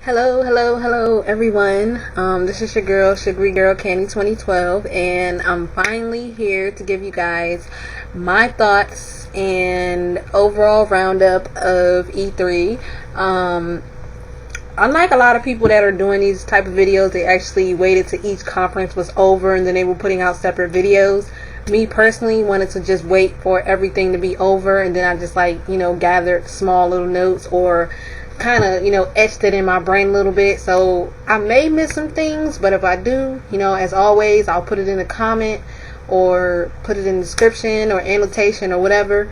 Hello, everyone. This is your girl, Sugary Girl Candy 2012, and I'm finally here to give you guys my thoughts and overall roundup of E3. Unlike a lot of people that are doing these type of videos, they actually waited till each conference was over and then they were putting out separate videos. Me personally wanted to just wait for everything to be over, and then I just gathered small little notes or kind of etched it in my brain a little bit. So I may miss some things, but if I do, as always, I'll put it in a comment or put it in the description or annotation or whatever.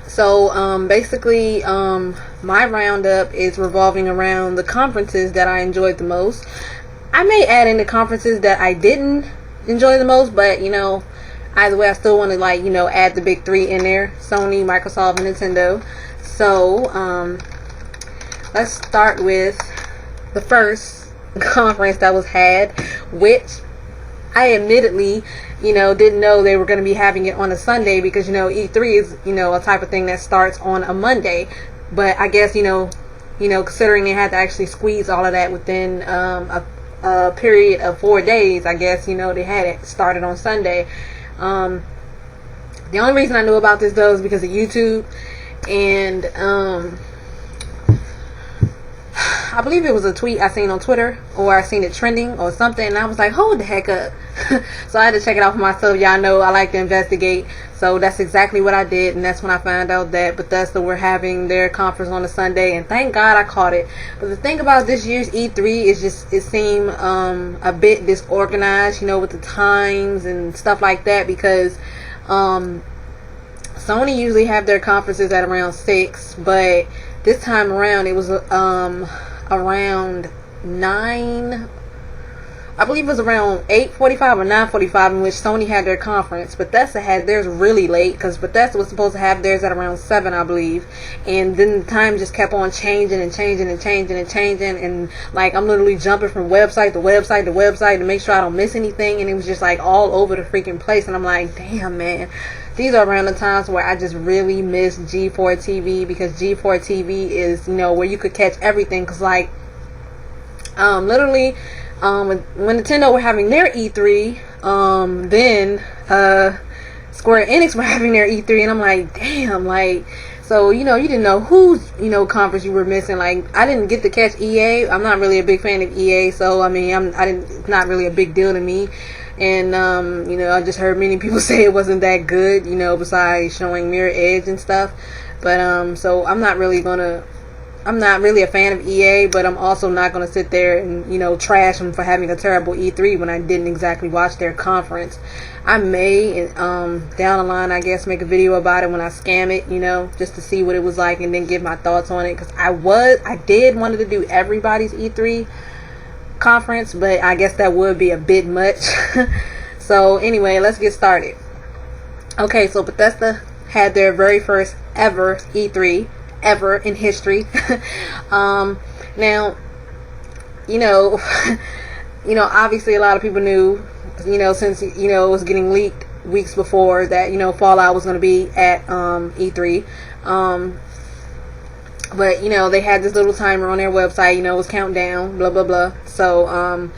So basically my roundup is revolving around the conferences that I enjoyed the most. I may add in the conferences that I didn't enjoy the most, but either way I still want to add the big three in there: Sony, Microsoft, and Nintendo. So let's start with the first conference that was had, which I admittedly, didn't know they were going to be having it on a Sunday, because, E3 is, a type of thing that starts on a Monday. But I guess, considering they had to actually squeeze all of that within a period of 4 days, I guess, they had it started on Sunday. The only reason I knew about this, though, is because of YouTube. And I believe it was a tweet I seen on Twitter, or I seen it trending or something, and I was like, hold the heck up. So I had to check it out for myself. Y'all know I like to investigate, so that's exactly what I did, and that's when I found out that Bethesda were having their conference on a Sunday, and thank God I caught it. But the thing about this year's E3 is just, it seemed a bit disorganized, with the times and stuff like that, because Sony usually have their conferences at around 6, but this time around it was around 9, I believe it was around 8:45 or 9:45, in which Sony had their conference. Bethesda had theirs really late, because Bethesda was supposed to have theirs at around 7, I believe, and then the time just kept on changing, and I'm literally jumping from website to website to website to make sure I don't miss anything, and it was just all over the freaking place, and I'm like, damn, man. These are around the times where I just really miss G4 TV, because G4 TV is, where you could catch everything. Because, literally, when Nintendo were having their E3, then Square Enix were having their E3, and I'm like, damn, so, you didn't know whose, conference you were missing. I didn't get to catch EA. I'm not really a big fan of EA, so, it's not really a big deal to me. And, I just heard many people say it wasn't that good, besides showing Mirror Edge and stuff. But, so I'm not really a fan of EA, but I'm also not going to sit there and, trash them for having a terrible E3 when I didn't exactly watch their conference. I may, down the line, I guess, make a video about it when I scam it, just to see what it was like and then give my thoughts on it. Because I did wanted to do everybody's E3 conference, but I guess that would be a bit much. So anyway, let's get started. Okay, so Bethesda had their very first ever E3 ever in history. Now, obviously a lot of people knew, since it was getting leaked weeks before that, Fallout was going to be at E3. But, they had this little timer on their website, it was countdown, blah, blah, blah. So,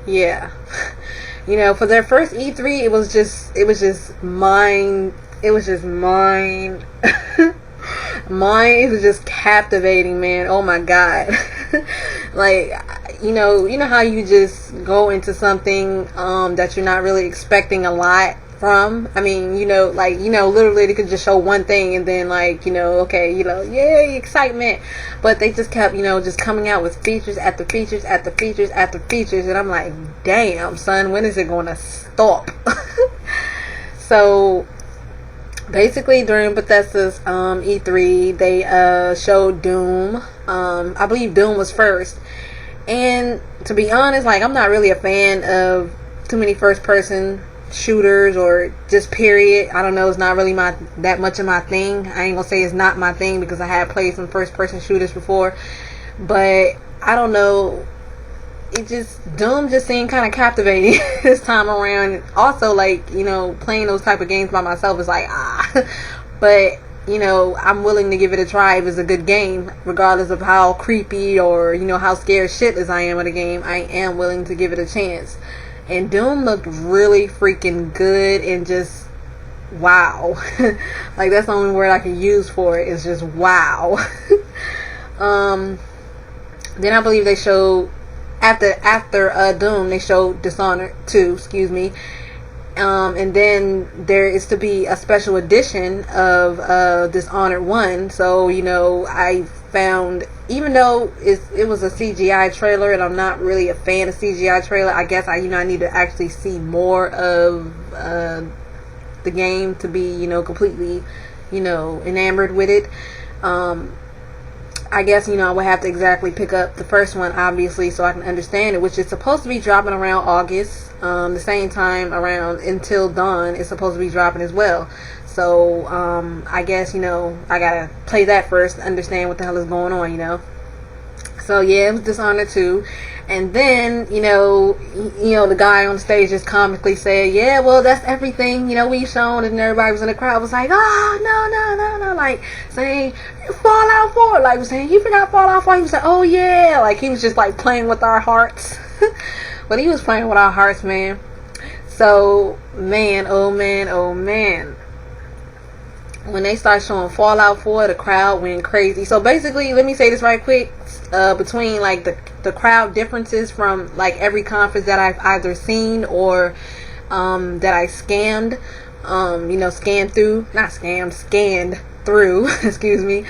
yeah. For their first E3, it was just mine. It was just captivating, man. Oh my God. How you just go into something, that you're not really expecting a lot from. Literally they could just show one thing and then yay, excitement. But they just kept, just coming out with features after features after features after features, and I'm like, damn, son, when is it going to stop? So basically during Bethesda's E3, they showed Doom. I believe Doom was first. And to be honest, I'm not really a fan of too many first person shooters, or just period. I don't know, it's not really that much of my thing. I ain't gonna say it's not my thing, because I have played some first person shooters before, but I don't know, Doom just seemed kind of captivating this time around. Also, playing those type of games by myself is but I'm willing to give it a try if it's a good game, regardless of how creepy or, how scared shitless I am of the game. I am willing to give it a chance. And Doom looked really freaking good and just wow. Like, that's the only word I can use for it, is just wow. Then I believe they showed after Doom, they showed Dishonored 2, excuse me. And then there is to be a special edition of Dishonored 1. So, I found, even though it was a CGI trailer, and I'm not really a fan of CGI trailer, I guess I need to actually see more of the game to be, completely, enamored with it. I guess, I would have to exactly pick up the first one, obviously, so I can understand it, which is supposed to be dropping around August. The same time around Until Dawn is supposed to be dropping as well. So, I guess, I gotta play that first to understand what the hell is going on, So, yeah, it was Dishonored 2. And then, the guy on stage just comically said, yeah, well, that's everything, we've shown. And everybody was in the crowd was like, oh, no. Like, saying, Fallout 4. Like, was saying, you forgot Fallout 4. He was like, oh, yeah. Like, he was just, like, playing with our hearts. But he was playing with our hearts, man. So, man, oh, man. When they start showing Fallout 4, the crowd went crazy. So basically, let me say this right quick. Between like the crowd differences from like every conference that I've either seen or that I scanned through, excuse me.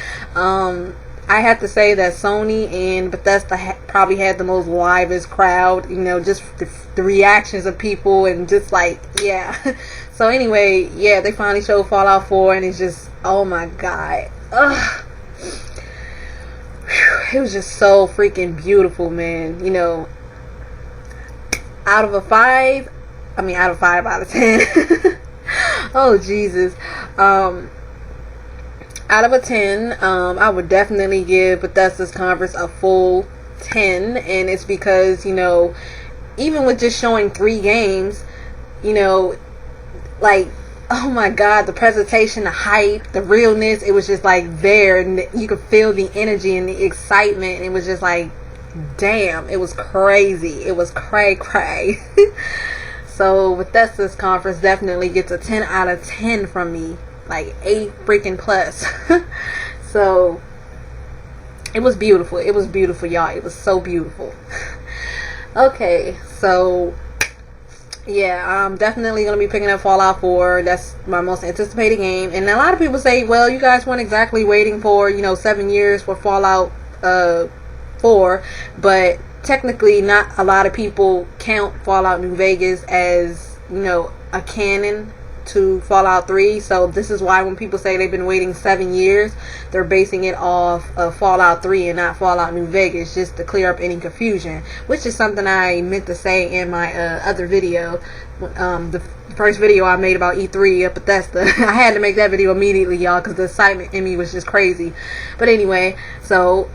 I have to say that Sony and Bethesda probably had the most livest crowd, just the reactions of people and just like, yeah. So anyway, yeah, they finally showed Fallout 4 and it's just, oh my god. Ugh. It was just so freaking beautiful, man. Out of 5 out of 10. Oh, Jesus. Out of a 10, I would definitely give Bethesda's conference a full 10, and it's because, even with just showing 3 games, like, oh my god, the presentation, the hype, the realness, it was just like there, and you could feel the energy and the excitement, and it was just like, damn, it was crazy. It was cray. So Bethesda's conference definitely gets a 10 out of 10 from me. Like 8 freaking plus. So it was beautiful, y'all. It was so beautiful. Okay, so yeah, I'm definitely going to be picking up Fallout 4. That's my most anticipated game. And a lot of people say, well, you guys weren't exactly waiting for, 7 years for Fallout 4. But technically, not a lot of people count Fallout New Vegas as, a canon to Fallout 3. So this is why when people say they've been waiting 7 years, they're basing it off of Fallout 3 and not Fallout New Vegas, just to clear up any confusion, which is something I meant to say in my other video, the first video I made about E3 at Bethesda. I had to make that video immediately, y'all, because the excitement in me was just crazy. But anyway, so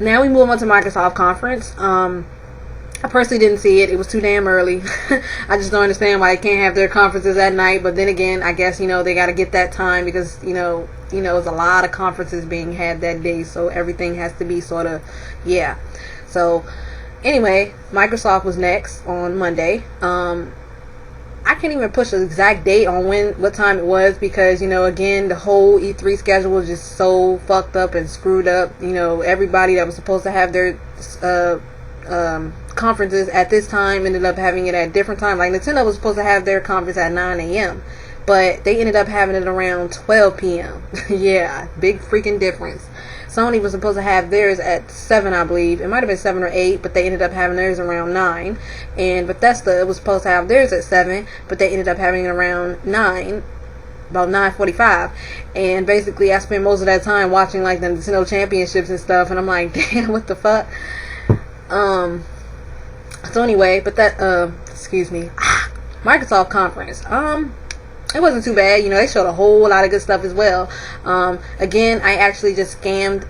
now we move on to Microsoft conference. I personally didn't see it. It was too damn early. I just don't understand why they can't have their conferences at night. But then again, I guess, they got to get that time because, there's a lot of conferences being had that day. So everything has to be sort of, yeah. So anyway, Microsoft was next on Monday. I can't even push an exact date on what time it was because, again, the whole E3 schedule was just so fucked up and screwed up. Everybody that was supposed to have their conferences at this time ended up having it at a different time. Like, Nintendo was supposed to have their conference at 9 a.m. but they ended up having it around 12 p.m. Yeah, big freaking difference. Sony was supposed to have theirs at 7, I believe. It might have been 7 or 8, but they ended up having theirs around 9. And Bethesda was supposed to have theirs at 7, but they ended up having it around 9, about 9:45. And basically I spent most of that time watching like the Nintendo Championships and stuff, and I'm like, damn, what the fuck. So anyway, but that excuse me, Microsoft conference, it wasn't too bad. They showed a whole lot of good stuff as well. Again, I actually just scanned,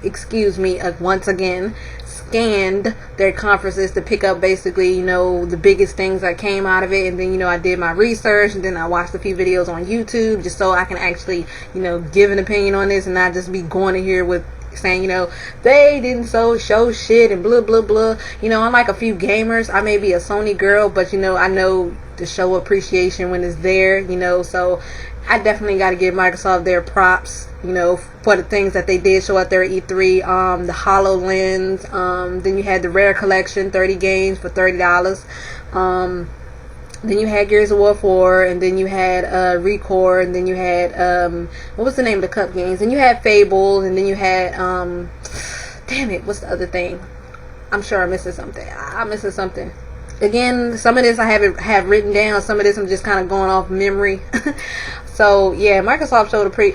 excuse me, once again, scanned their conferences to pick up basically, the biggest things that came out of it. And then, I did my research, and then I watched a few videos on YouTube just so I can actually, give an opinion on this and not just be going in here with saying, they didn't show shit and blah blah blah. Unlike a few gamers, I may be a Sony girl, but I know to show appreciation when it's there, so I definitely got to give Microsoft their props, for the things that they did show at their E3. The HoloLens, then you had the Rare Collection, 30 games for $30. Then you had Gears of War 4, and then you had Recore, and then you had what was the name of the Cup games? And you had Fable, and then you had damn it, what's the other thing? I'm sure I'm missing something. I'm missing something. Again, some of this I have written down. Some of this I'm just kind of going off memory. So yeah, Microsoft showed a pretty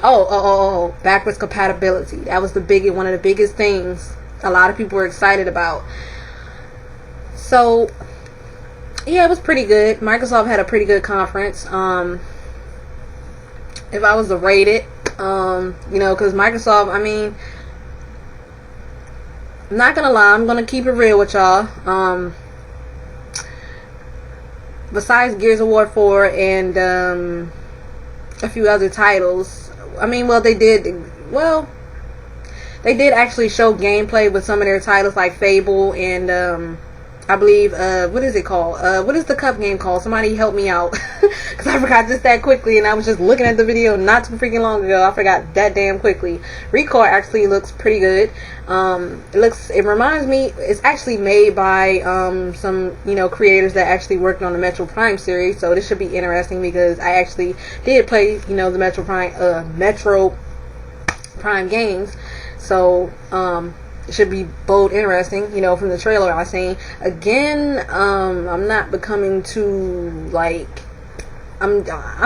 backwards compatibility. That was one of the biggest things a lot of people were excited about. So yeah, it was pretty good. Microsoft had a pretty good conference. If I was to rate it, because Microsoft, I'm not gonna lie, I'm gonna keep it real with y'all. Besides Gears of War 4 and a few other titles, they did actually show gameplay with some of their titles like Fable and I believe, what is it called? What is the Cup game called? Somebody help me out. Because I forgot just that quickly, and I was just looking at the video not too freaking long ago. I forgot that damn quickly. Recore actually looks pretty good. It reminds me, it's actually made by some, creators that actually worked on the Metro Prime series. So this should be interesting because I actually did play, the Metro Prime games. So, it should be bold, interesting, from the trailer I seen. Again, I'm not becoming too, I'm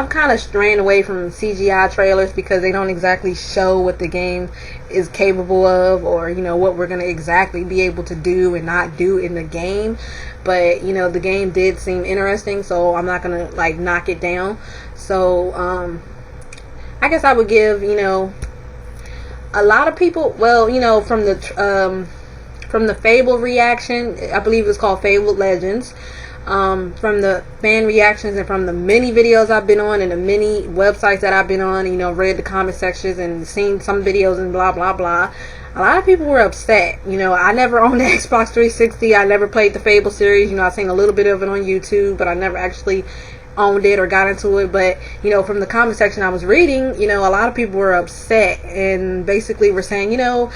kind of straying away from CGI trailers because they don't exactly show what the game is capable of, or, what we're going to exactly be able to do and not do in the game. But, the game did seem interesting, so I'm not going to, knock it down. So, I guess I would give, a lot of people, from the Fable reaction, I believe it's called Fable Legends, from the fan reactions and from the many videos I've been on and the many websites that I've been on, read the comment sections and seen some videos and blah blah blah, a lot of people were upset. I never owned the Xbox 360. I never played the Fable series. I've seen a little bit of it on YouTube, but I never actually owned it or got into it. But from the comment section I was reading, a lot of people were upset and basically were saying, Fable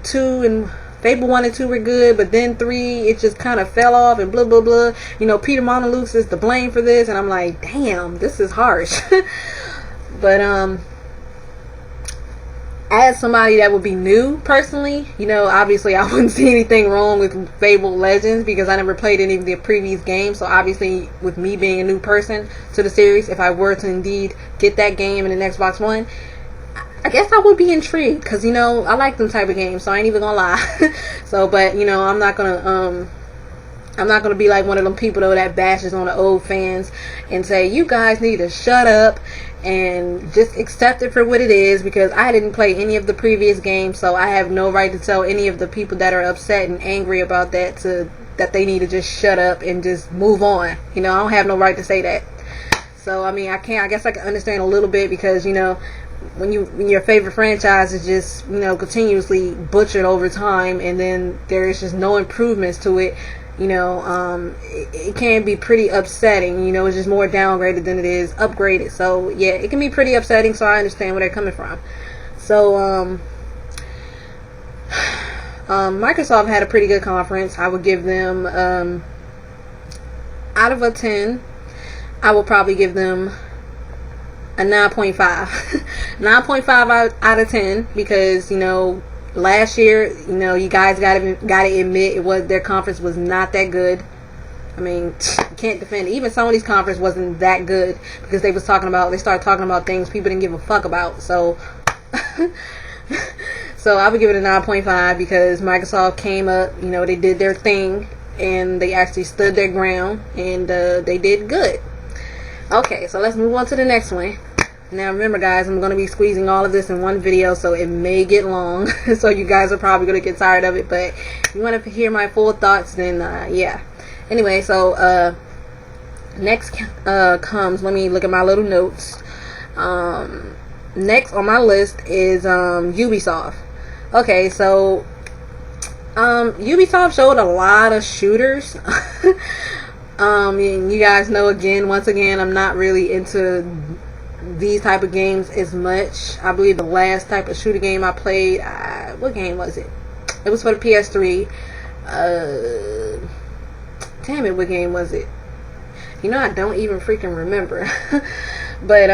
2 and Fable 1 and 2 were good, but then 3 it just kind of fell off and blah blah blah. Peter Monolux is to blame for this, and I'm like, damn, this is harsh. But as somebody that would be new personally, obviously I wouldn't see anything wrong with Fable Legends because I never played any of the previous games. So obviously with me being a new person to the series, if I were to indeed get that game in the Xbox One, I guess I would be intrigued because, I like them type of games, so I ain't even gonna lie. So, but, I'm not gonna be like one of them people though that bashes on the old fans and say, you guys need to shut up and just accept it for what it is, because I didn't play any of the previous games, so I have no right to tell any of the people that are upset and angry about that that they need to just shut up and just move on. I don't have no right to say that. So I guess I can understand a little bit because when your favorite franchise is just continuously butchered over time, and then there is just no improvements to it, it can be pretty upsetting. It's just more downgraded than it is upgraded. So yeah, it can be pretty upsetting, so I understand where they're coming from. So Microsoft had a pretty good conference. I would give them out of a 10, I will probably give them a 9.5. 9.5 out of 10 because last year, you guys gotta admit their conference was not that good. You can't defend it. Even Sony's conference wasn't that good because they started talking about things people didn't give a fuck about. So so I would give it a 9.5 because Microsoft came up, they did their thing and they actually stood their ground and they did good. Okay, so let's move on to the next one. Now remember guys, I'm going to be squeezing all of this in one video, so it may get long. So you guys are probably going to get tired of it, but if you want to hear my full thoughts, then yeah. Anyway, so next comes, let me look at my little notes. Next on my list is Ubisoft. Okay, so Ubisoft showed a lot of shooters. You guys know, once again, I'm not really into these type of games as much. I believe the last type of shooter game I played, what game was it? It was for the PS3. Damn it, what game was it? You know, I don't even freaking remember. But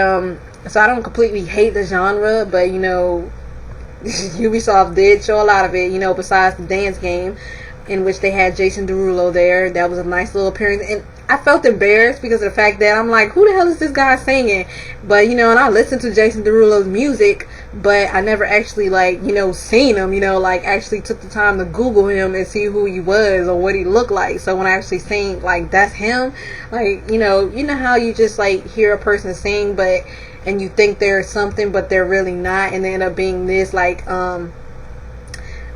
so I don't completely hate the genre, but you know, Ubisoft did show a lot of it, you know, besides the dance game, in which they had Jason Derulo there. That was a nice little appearance, and I felt embarrassed because of the fact that I'm like, who the hell is this guy singing? But you know, and I listened to Jason Derulo's music, but I never actually, like, you know, seen him, you know, like actually took the time to Google him and see who he was or what he looked like. So when I actually seen, like, that's him, like, you know how you just like hear a person sing, but and you think they're something but they're really not, and they end up being this, like when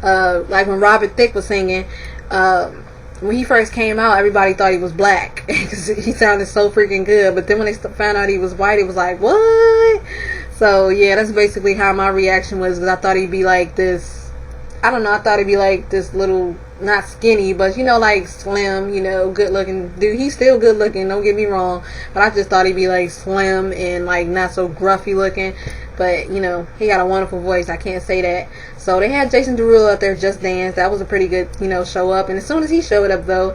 Robert Thicke was singing, when he first came out, everybody thought he was black because he sounded so freaking good. But then when they found out he was white, it was like, what? So yeah, that's basically how my reaction was. Because I thought he'd be like this, I don't know, I thought he'd be like this little, not skinny, but you know, like slim, you know, good looking dude. He's still good looking, don't get me wrong, but I just thought he'd be like slim and like not so gruffy looking. But you know, he got a wonderful voice, I can't say that. So they had Jason Derulo up there, Just Dance. That was a pretty good, you know, show up. And as soon as he showed up though,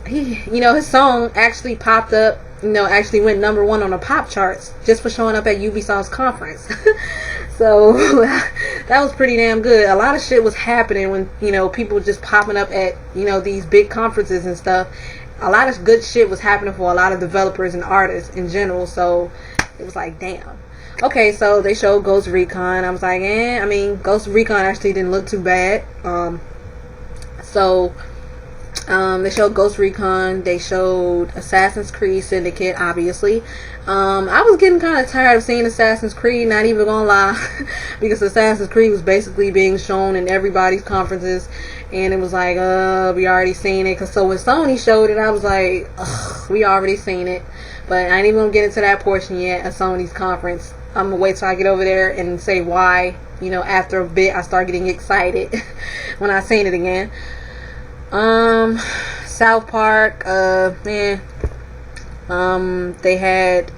he, you know, his song actually popped up, you know, actually went #1 on the pop charts just for showing up at Ubisoft's conference. So that was pretty damn good. A lot of shit was happening when, you know, people were just popping up at, you know, these big conferences and stuff. A lot of good shit was happening for a lot of developers and artists in general. So it was like, damn. Okay, so they showed Ghost Recon. I was like, I mean, Ghost Recon actually didn't look too bad. They showed Ghost Recon. They showed Assassin's Creed Syndicate, obviously. I was getting kind of tired of seeing Assassin's Creed, not even gonna lie, because Assassin's Creed was basically being shown in everybody's conferences, and it was like, we already seen it. So when Sony showed it, I was like, ugh, we already seen it. But I ain't even gonna get into that portion yet of Sony's conference. I'm gonna wait till I get over there and say why, you know, after a bit I start getting excited when I seen it again. South Park, they had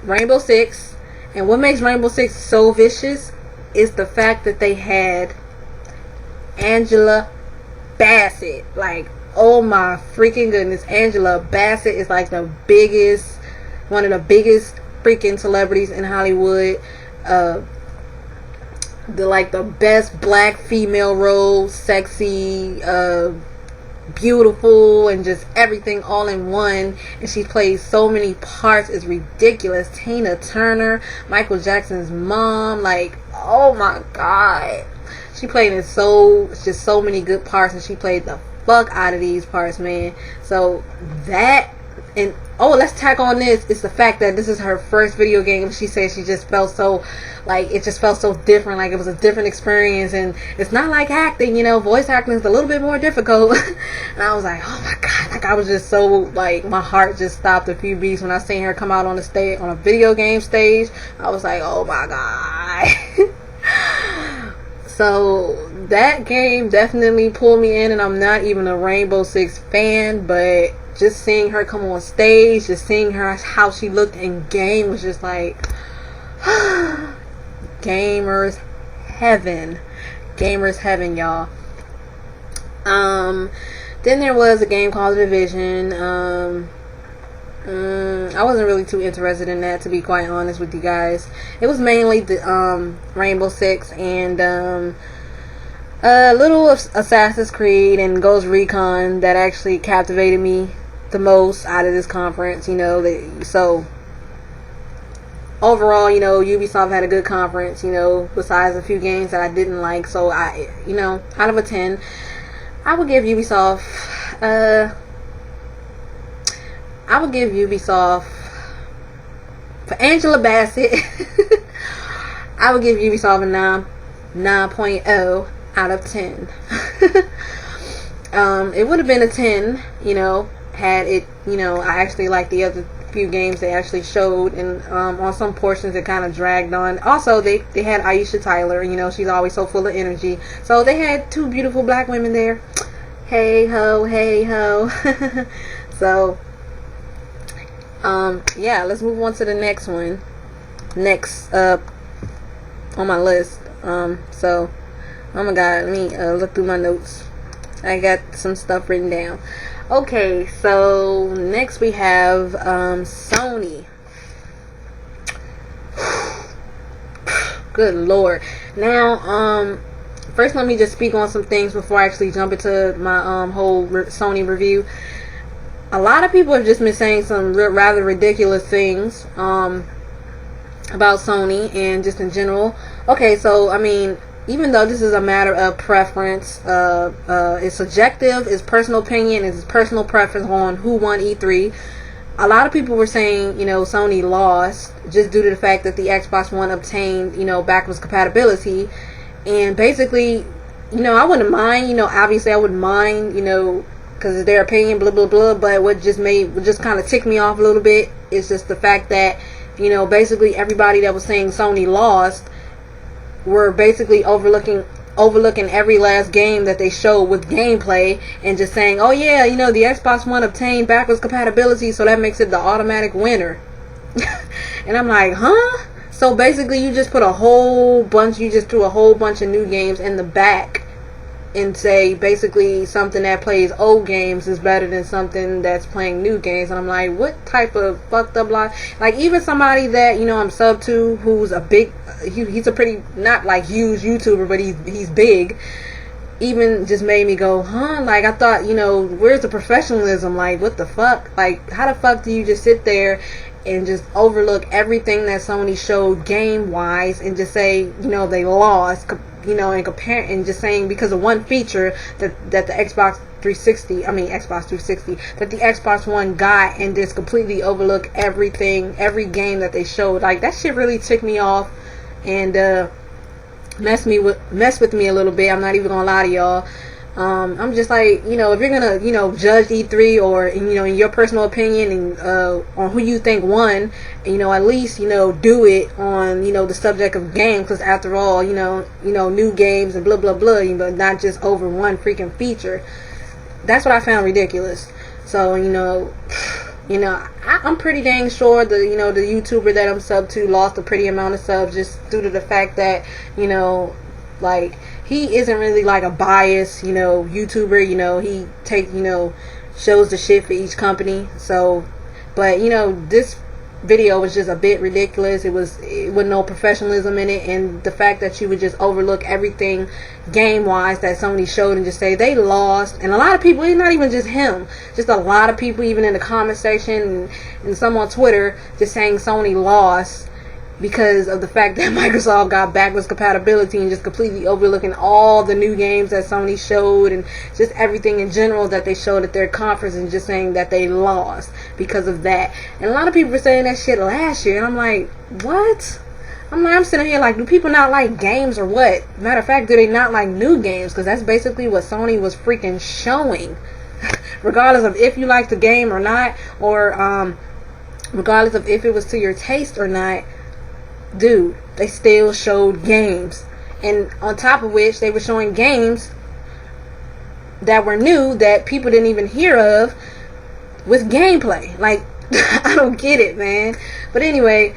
Rainbow Six, and what makes Rainbow Six so vicious is the fact that they had Angela Bassett. Like, oh my freaking goodness, Angela Bassett is like one of the biggest freaking celebrities in Hollywood. The best black female role, sexy, beautiful, and just everything all in one. And she plays so many parts, it's ridiculous. Tina Turner, Michael Jackson's mom, like, oh my god, she played in just so many good parts, and she played the fuck out of these parts, man. So that, and let's tack on this, it's the fact that this is her first video game. She said she just felt so, like, it just felt so different, like it was a different experience. And it's not like acting, you know, voice acting is a little bit more difficult. And I was like, oh my god, like I was just so, like, my heart just stopped a few beats when I seen her come out on the stage, on a video game stage. I was like, oh my god. So that game definitely pulled me in, and I'm not even a Rainbow Six fan, but just seeing her come on stage, just seeing her, how she looked in game, was just like, gamers heaven, y'all. Then there was a game called The Division. I wasn't really too interested in that, to be quite honest with you guys. It was mainly the Rainbow Six and a little of Assassin's Creed and Ghost Recon that actually captivated me the most out of this conference, you know. So overall, you know, Ubisoft had a good conference, you know, besides a few games that I didn't like. So I, you know, out of a 10, I would give Ubisoft For Angela Bassett, I would give Ubisoft a 9.0 out of 10. It would have been a 10, had it, I actually liked the other few games they actually showed, and on some portions it kind of dragged on. Also, they had Aisha Tyler, she's always so full of energy. So they had two beautiful black women there. Hey ho, hey ho. So, yeah, let's move on to the next one. Next up on my list. So, oh my god, let me look through my notes. I got some stuff written down. Okay, so next we have Sony. Good lord. Now, first let me just speak on some things before I actually jump into my whole Sony review. A lot of people have just been saying some rather ridiculous things about Sony and just in general. Okay, so I mean, even though this is a matter of preference, it's subjective, it's personal opinion, it's personal preference on who won E3. A lot of people were saying, Sony lost just due to the fact that the Xbox One obtained, backwards compatibility. And basically, I wouldn't mind, obviously I wouldn't mind, because it's their opinion, blah, blah, blah. But what just kind of ticked me off a little bit is just the fact that, basically everybody that was saying Sony lost were basically overlooking every last game that they showed with gameplay and just saying, oh yeah, the Xbox One obtained backwards compatibility, so that makes it the automatic winner. And I'm like, huh? So basically you just threw a whole bunch of new games in the back and say basically something that plays old games is better than something that's playing new games. And I'm like, what type of fucked up lie? Like, even somebody that I'm sub to, who's a big, he's a pretty, not like huge YouTuber, but he's big, even just made me go, huh? Like, I thought, where's the professionalism? Like, what the fuck? Like, how the fuck do you just sit there and just overlook everything that Sony showed game wise and just say, they lost, and compare, and just saying because of one feature that the Xbox 360 that the Xbox One got, and just completely overlook every game that they showed. Like, that shit really ticked me off and mess with me a little bit. I'm not even gonna lie to y'all. I'm just like, if you're gonna, judge E3 or, in your personal opinion and on who you think won, at least, do it on, the subject of games, because after all, new games and blah, blah, blah, but not just over one freaking feature. That's what I found ridiculous. So, I'm pretty dang sure the YouTuber that I'm sub to lost a pretty amount of subs just due to the fact that, like, he isn't really like a biased, YouTuber. He shows the shit for each company. So, but this video was just a bit ridiculous. It was with no professionalism in it, and the fact that you would just overlook everything game wise that Sony showed and just say they lost. And a lot of people, it's not even just him, just a lot of people, even in the comment section and some on Twitter, just saying Sony lost because of the fact that Microsoft got backwards compatibility and just completely overlooking all the new games that Sony showed and just everything in general that they showed at their conference, and just saying that they lost because of that. And a lot of people were saying that shit last year, and I'm like, what? I'm sitting here like, do people not like games or what? Matter of fact, do they not like new games? Because that's basically what Sony was freaking showing. Regardless of if you like the game or not, or regardless of if it was to your taste or not, dude, they still showed games. And on top of which, they were showing games that were new that people didn't even hear of with gameplay. Like, I don't get it, man. But anyway,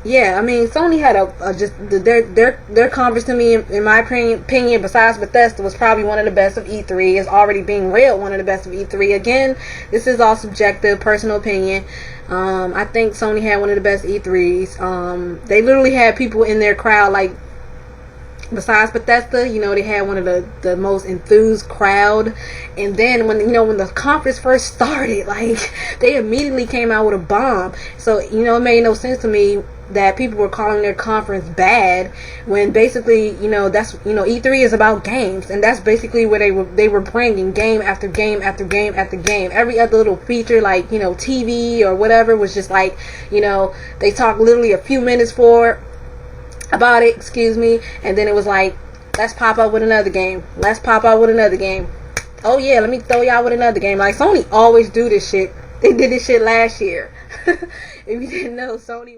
yeah, I mean, Sony had just their conference, to me, in my opinion, besides Bethesda, was probably one of the best of E3. It's already being railed one of the best of E3. Again, this is all subjective, personal opinion. I think Sony had one of the best E3s. They literally had people in their crowd, like, besides Bethesda, they had one of the most enthused crowd. And then when the conference first started, like, they immediately came out with a bomb. So, it made no sense to me that people were calling their conference bad, when basically, that's, E3 is about games, and that's basically where they were bringing game after game after game after game. Every other little feature, like, TV or whatever, was just like, they talked literally a few minutes about it, excuse me, and then it was like, let's pop up with another game. Let's pop out with another game. Oh yeah, let me throw y'all with another game. Like, Sony always do this shit. They did this shit last year. If you didn't know, Sony was